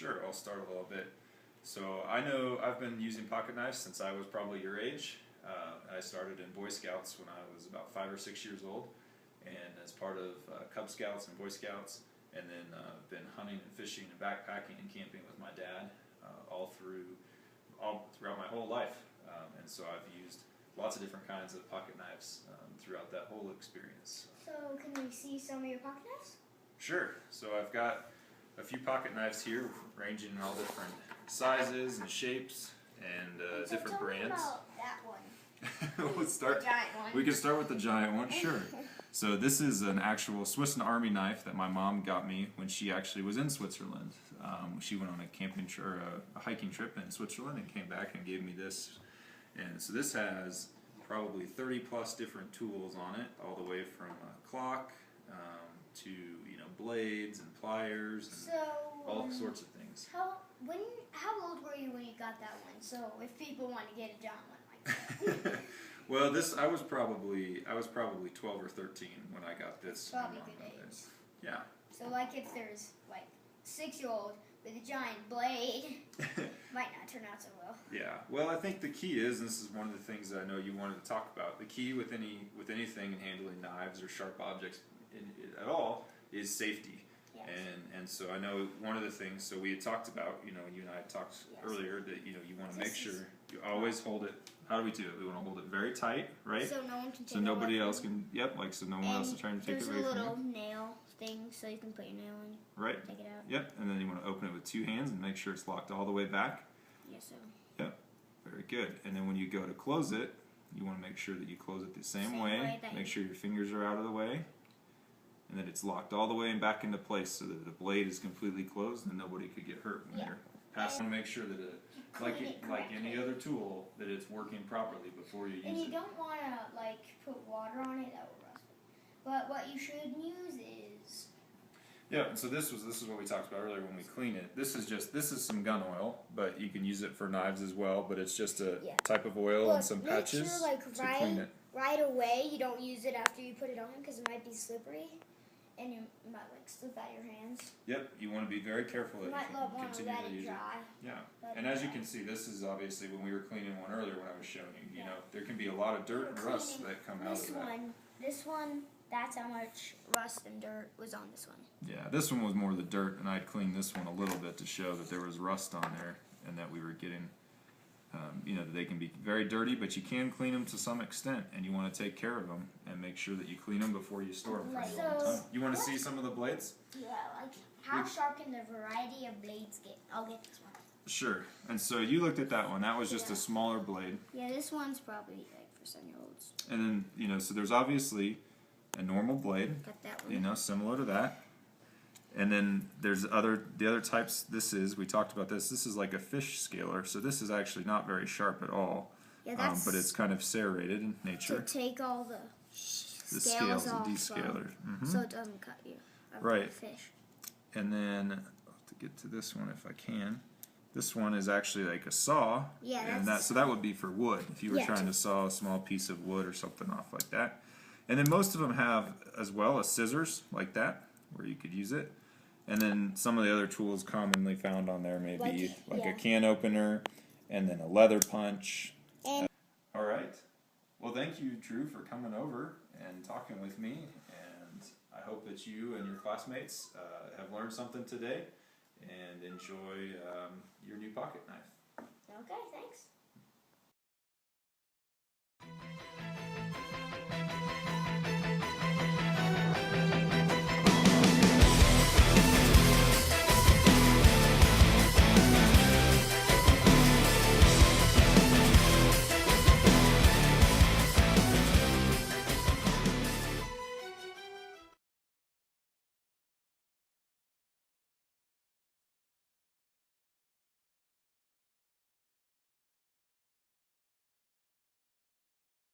Sure, I'll start a little bit. So I know I've been using pocket knives since I was probably your age. I started in Boy Scouts when I was about 5 or 6 years old, and as part of Cub Scouts and Boy Scouts, and then been hunting and fishing and backpacking and camping with my dad all throughout my whole life. And so I've used lots of different kinds of pocket knives throughout that whole experience. So can we see some of your pocket knives? Sure. So I've got a few pocket knives here, ranging in all different sizes and shapes and So different tell me brands. about that one. Let's start. The giant one. We can start with the giant one, sure. So this is an actual Swiss Army knife that my mom got me when she actually was in Switzerland. She went on a camping or a hiking trip in Switzerland and came back and gave me this. And so this has probably 30 plus different tools on it, all the way from a clock to blades and pliers and all sorts of things. How old were you when you got that one? So if people want to get a giant one like that. Well, I was probably 12 or 13 when I got this. Probably good age. Yeah. So like if there's like 6-year-old with a giant blade, might not turn out so well. Yeah. Well, I think the key is, and this is one of the things that I know you wanted to talk about. The key with anything in handling knives or sharp objects at all is safety. Yes. And so I know one of the things. So we had talked about, you and I had talked earlier that you want to make sure you always hold it. How do we do it? We want to hold it very tight, right? So no one can take So nobody else can. Yep. So no one else is trying to take it away from you. There's a little nail thing, so you can put your nail in. Right. Take it out. Yep. And then you want to open it with 2 hands and make sure it's locked all the way back. Yes, sir. Yep. Very good. And then when you go to close it, you want to make sure that you close it the same way. Make sure your fingers are out of the way. And that it's locked all the way and back into place so that the blade is completely closed and nobody could get hurt when you're passing. Make sure that like any other tool, that it's working properly before you use it. And you don't want to put water on it, that will rust it. But what you should use is. Yeah, and so this is what we talked about earlier when we clean it. This is some gun oil, but you can use it for knives as well. But it's just a type of oil and some patches to clean it. Right away, you don't use it after you put it on because it might be slippery, and you might slip out your hands. Yep, you want to be very careful that you might you want to continue let to it use dry. it. Yeah, and as you can see, this is obviously when we were cleaning one earlier when I was showing you. You know, there can be a lot of dirt and rust that come out of that. This one, that's how much rust and dirt was on this one. Yeah, this one was more the dirt, and I'd cleaned this one a little bit to show that there was rust on there and that we were getting, that they can be very dirty, but you can clean them to some extent, and you want to take care of them and make sure that you clean them before you store them for a long time. You want to see some of the blades? Yeah, how sharp can the variety of blades get? I'll get this one. Sure. And so you looked at that one. That was just a smaller blade. Yeah, this one's probably for 7-year-olds. And then, so there's obviously a normal blade, Got that one. Similar to that. And then there's the other types. We talked about this. This is like a fish scaler. So this is actually not very sharp at all. Yeah, that's but it's kind of serrated in nature. to take all the scales off, and descaler. so it doesn't cut you. Right. Fish. And then, to get to this one if I can. This one is actually like a saw. Yeah, and so that would be for wood if you were trying to saw a small piece of wood or something off like that. And then most of them have as well a scissors like that where you could use it. And then some of the other tools commonly found on there may be like a can opener and then a leather punch. All right. Well, thank you, Drew, for coming over and talking with me. And I hope that you and your classmates have learned something today and enjoy your new pocket knife. Okay, thanks.